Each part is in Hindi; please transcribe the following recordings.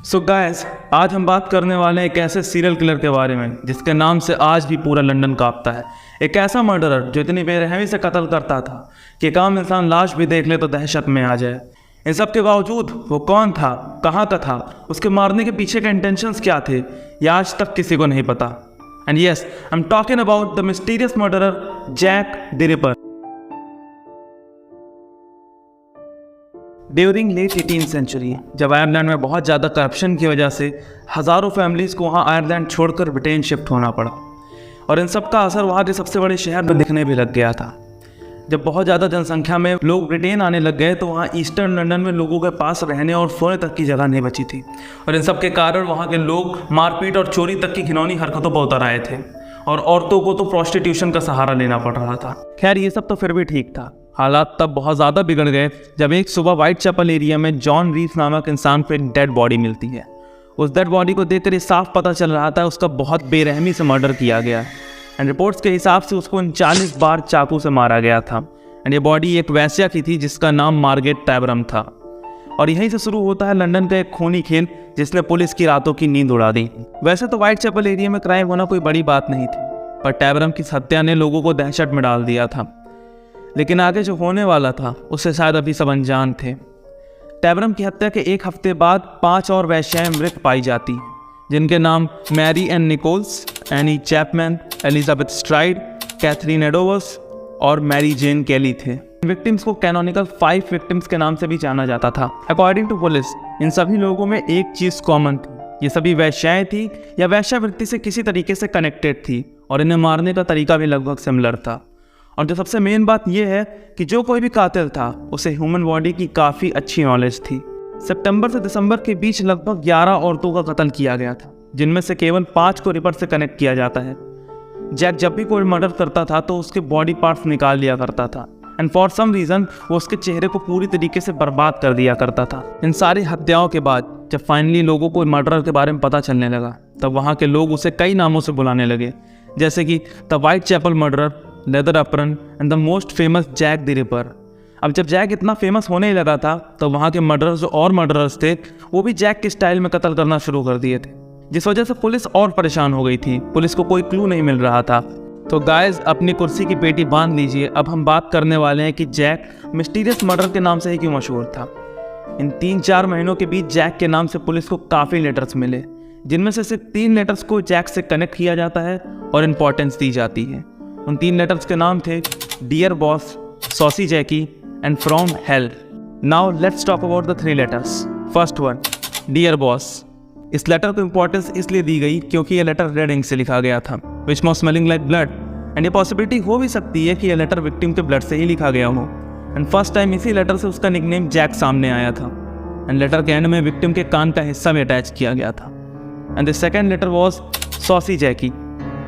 सो गाइस, आज हम बात करने वाले हैं एक ऐसे सीरियल किलर के बारे में जिसके नाम से आज भी पूरा लंदन कांपता है। एक ऐसा मर्डरर जो इतनी बेरहमी से कत्ल करता था कि एक आम इंसान लाश भी देख ले तो दहशत में आ जाए। इन सब के बावजूद वो कौन था, कहाँ का था, उसके मारने के पीछे के इंटेंशंस क्या थे, यह आज तक किसी को नहीं पता। And yes, I am talking about the mysterious murderer Jack the Ripper. During late 18th century, जब आयरलैंड में बहुत ज़्यादा करप्शन की वजह से हज़ारों फैमिलीज़ को वहाँ आयरलैंड छोड़कर ब्रिटेन शिफ्ट होना पड़ा और इन सब का असर वहाँ के सबसे बड़े शहर में दिखने भी लग गया था। जब बहुत ज़्यादा जनसंख्या में लोग ब्रिटेन आने लग गए तो वहाँ ईस्टर्न लंदन में लोगों के पास रहने और सोने तक की जगह नहीं बची थी और इन सब के कारण वहाँ के लोग मारपीट और चोरी तक की घिनौनी हरकतों पर उतर आए थे और औरतों को तो प्रोस्टिट्यूशन का सहारा लेना पड़ रहा था। खैर, ये सब तो फिर भी ठीक था। हालात तब बहुत ज़्यादा बिगड़ गए जब एक सुबह व्हाइट चैपल एरिया में जॉन रीफ नामक इंसान को एक डेड बॉडी मिलती है। उस डेड बॉडी को देखकर ये साफ पता चल रहा था उसका बहुत बेरहमी से मर्डर किया गया एंड रिपोर्ट्स के हिसाब से उसको 39 बार चाकू से मारा गया था एंड ये बॉडी एक वैश्या की थी जिसका नाम मार्गरेट टैबरम था। और यहीं से शुरू होता है लंदन का एक खूनी खेल जिसने पुलिस की रातों की नींद उड़ा दी। वैसे तो व्हाइट चैपल एरिया में क्राइम होना कोई बड़ी बात नहीं थी, पर टैबरम की हत्या ने लोगों को दहशत में डाल दिया था। लेकिन आगे जो होने वाला था उससे शायद अभी सब अनजान थे। टैबरम की हत्या के एक हफ्ते बाद 5 और वैश्याएं मृत पाई जाती हैं जिनके नाम Mary Ann Nichols, Annie Chapman, Elizabeth Stride, Catherine Eddowes और मैरी जेन केली थे। विक्टिम्स को कैनोनिकल 5 विक्टिम्स के नाम से भी जाना जाता था। अकॉर्डिंग टू पुलिस, इन सभी लोगों में एक चीज़ कॉमन थी, ये सभी वैश्याएं थी या वैश्यावृत्ति से किसी तरीके से कनेक्टेड थी और इन्हें मारने का तरीका भी लगभग सिमिलर था। और जो सबसे मेन बात यह है कि जो कोई भी कातिल था उसे ह्यूमन बॉडी की काफ़ी अच्छी नॉलेज थी। सितंबर से दिसंबर के बीच लगभग 11 औरतों का कत्ल किया गया था जिनमें से केवल 5 को रिपर से कनेक्ट किया जाता है। जैक जब भी कोई मर्डर करता था तो उसके बॉडी पार्ट्स निकाल लिया करता था एंड फॉर सम रीज़न वो उसके चेहरे को पूरी तरीके से बर्बाद कर दिया करता था। इन सारी हत्याओं के बाद जब फाइनली लोगों को मर्डर के बारे में पता चलने लगा तब वहाँ के लोग उसे कई नामों से बुलाने लगे, जैसे कि the Whitechapel murderer, Leather Apron and the most famous Jack the Ripper. अब जब जैक इतना फेमस होने ही लगा था तो वहाँ के मर्डरर्स और मर्डरर्स थे वो भी जैक के स्टाइल में कत्ल करना शुरू कर दिए थे, जिस वजह से पुलिस और परेशान हो गई थी। पुलिस को कोई क्लू नहीं मिल रहा था। तो गाइस, अपनी कुर्सी की पेटी बांध लीजिए। अब हम बात करने वाले हैं कि जैक मिस्टीरियस मर्डर के नाम से ही क्यों मशहूर था। इन 3-4 महीनों के बीच जैक के नाम से पुलिस को काफ़ी लेटर्स मिले जिनमें से सिर्फ 3 लेटर्स को जैक से कनेक्ट किया जाता है और इम्पोर्टेंस दी जाती है। उन 3 लेटर्स के नाम थे Dear Boss, Saucy Jacky and From Hell. Now let's talk about the 3 letters. First one, Dear Boss. इस लेटर को इम्पोर्टेंस इसलिए दी गई क्योंकि यह लेटर रेड इंक से लिखा गया था, which was smelling like blood and ये पॉसिबिलिटी हो भी सकती है कि यह लेटर विक्टिम के ब्लड से ही लिखा गया हो। एंड फर्स्ट टाइम इसी लेटर से उसका निकनेम जैक सामने आया था एंड लेटर के एंड में विक्टिम के कान का हिस्सा भी अटैच किया गया था। And the second letter was saucy Jacky.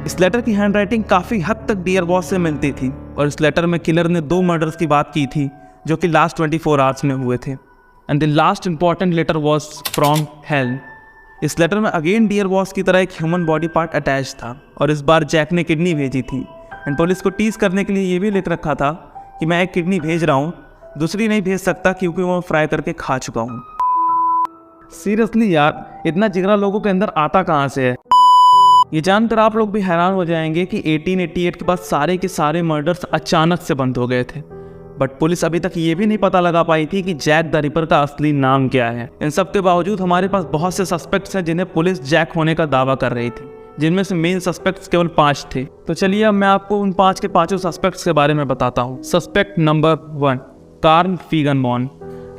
इस लेटर की हैंडराइटिंग काफ़ी हद तक डियर बॉस से मिलती थी और इस लेटर में किलर ने 2 मर्डर्स की बात की थी जो कि लास्ट 24 आवर्स में हुए थे। And the last important letter was from hell. इस लेटर में अगेन डियर बॉस की तरह एक ह्यूमन बॉडी पार्ट अटैच था और इस बार जैक ने किडनी भेजी थी एंड पुलिस को टीज करने के लिए ये भी लिख रखा था कि मैं एक किडनी भेज रहा हूँ, दूसरी नहीं भेज सकता क्योंकि वो फ्राई करके खा चुका हूँ। सीरियसली यार, इतना जिगरा लोगों के अंदर आता कहाँ से है? ये जानकर आप लोग भी हैरान हो जाएंगे कि 1888 के बाद सारे के सारे मर्डर्स अचानक से बंद हो गए थे, बट पुलिस अभी तक ये भी नहीं पता लगा पाई थी कि जैक द रिपर का असली नाम क्या है। इन सब के बावजूद हमारे पास बहुत से सस्पेक्ट्स हैं जिन्हें पुलिस जैक होने का दावा कर रही थी, जिनमें से मेन सस्पेक्ट्स केवल 5 थे। तो चलिए अब मैं आपको उन 5 के 5 सस्पेक्ट्स के बारे में बताता हूँ। Suspect number 1, Carl Feigenbaum.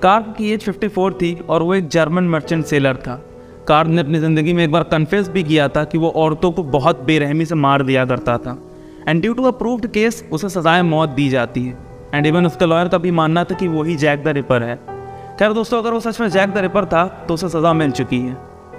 Carl की एज 54 थी और वो एक जर्मन मर्चेंट सेलर था। कार्ल ने अपनी ज़िंदगी में एक बार कन्फेस भी किया था कि वो औरतों को बहुत बेरहमी से मार दिया करता था and due to a proved case उसे सजाए मौत दी जाती है एंड इवन उसके लॉयर का भी मानना था कि वही जैक द रिपर है। खैर दोस्तों, अगर वो सच में जैक द रिपर था तो उसे सज़ा मिल चुकी है।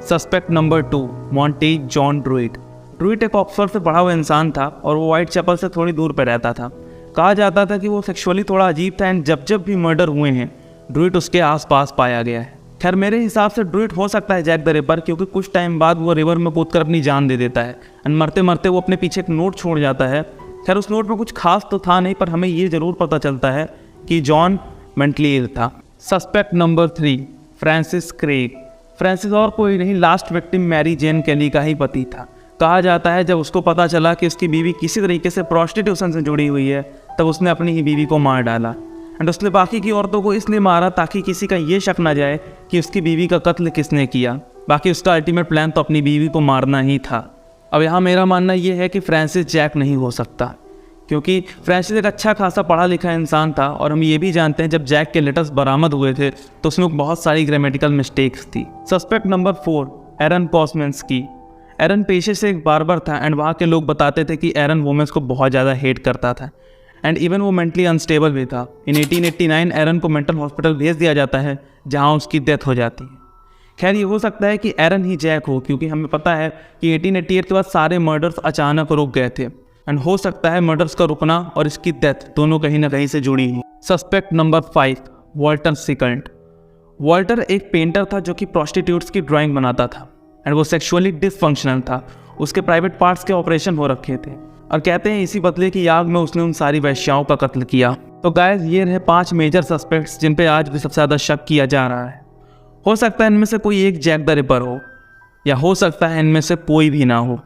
Suspect number 2, Montague John Druitt. Druitt एक ऑक्सफोर्ड से पढ़ा हुआ इंसान था और वो व्हाइट चैपल से थोड़ी दूर पर रहता था। कहा जाता था कि वो सेक्सुअली थोड़ा अजीब था एंड जब जब भी मर्डर हुए हैं ड्रूइट उसके आसपास पाया गया है। खैर मेरे हिसाब से ड्रूइट हो सकता है जैक द रिपर, क्योंकि कुछ टाइम बाद वो रिवर में कूदकर अपनी जान दे देता है एंड मरते मरते वो अपने पीछे एक नोट छोड़ जाता है। खैर उस नोट में कुछ खास तो था नहीं, पर हमें ये ज़रूर पता चलता है कि जॉन मेंटली इल था। Suspect number 3, Francis Craig. Francis और कोई नहीं, लास्ट विक्टिम मैरी जेन केली का ही पति था। कहा जाता है जब उसको पता चला कि उसकी बीवी किसी तरीके से प्रोस्टिट्यूशन से जुड़ी हुई है, तब उसने अपनी ही बीवी को मार डाला। एंड उसने बाकी की औरतों को इसलिए मारा ताकि किसी का ये शक ना जाए कि उसकी बीवी का कत्ल किसने किया। बाकी उसका अल्टीमेट प्लान तो अपनी बीवी को मारना ही था। अब यहाँ मेरा मानना ये है कि फ्रांसिस जैक नहीं हो सकता, क्योंकि फ्रांसिस एक अच्छा खासा पढ़ा लिखा इंसान था और हम ये भी जानते हैं जब जैक के लेटर्स बरामद हुए थे तो उसमें बहुत सारी ग्रामेटिकल मिस्टेक्स थी। सस्पेक्ट नंबर 4, एरन कोस्मिंस्की। एरन पेशे से एक बार्बर था एंड वहाँ के लोग बताते थे कि एरन वुमेन्स को बहुत ज़्यादा हेट करता था एंड इवन वो मेंटली अनस्टेबल भी था। इन 1889 एरन को मेंटल हॉस्पिटल भेज दिया जाता है जहाँ उसकी डेथ हो जाती है। खैर ये हो सकता है कि एरन ही जैक हो, क्योंकि हमें पता है कि 1888 के बाद सारे मर्डर्स अचानक रुक गए थे एंड हो सकता है मर्डर्स का रुकना और इसकी डेथ दोनों कहीं ना कहीं से जुड़ी हुई। Suspect number 5, Walter Sickert. Walter एक पेंटर था जो कि प्रोस्टिट्यूट्स की ड्राइंग बनाता था एंड वो सेक्सुअली डिसफंक्शनल था। उसके प्राइवेट पार्ट्स के ऑपरेशन हो रखे थे और कहते हैं इसी बदले की आग में उसने उन सारी वैश्याओं का कत्ल किया। तो गाइस ये रहे 5 मेजर सस्पेक्ट्स जिन पे आज भी सबसे ज़्यादा शक किया जा रहा है। हो सकता है इनमें से कोई एक जैक द रिपर हो, या हो सकता है इनमें से कोई भी ना हो।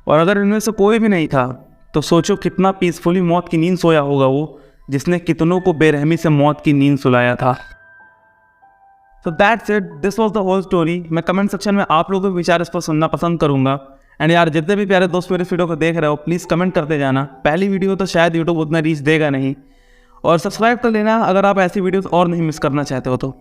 और अगर इनमें से कोई भी नहीं था तो सोचो कितना पीसफुली मौत की नींद सोया होगा वो, जिसने कितनों को बेरहमी से मौत की नींद सुलाया था। So that's it, this was the whole story। मैं कमेंट सेक्शन में आप लोगों के विचार इस पर सुनना पसंद करूंगा। एंड यार जितने भी प्यारे दोस्त मेरे इस वीडियो को देख रहे हो प्लीज़ कमेंट करते जाना। पहली वीडियो तो शायद यूट्यूब उतना रीच देगा नहीं, और सब्सक्राइब कर लेना अगर आप ऐसी वीडियोस और नहीं मिस करना चाहते हो तो।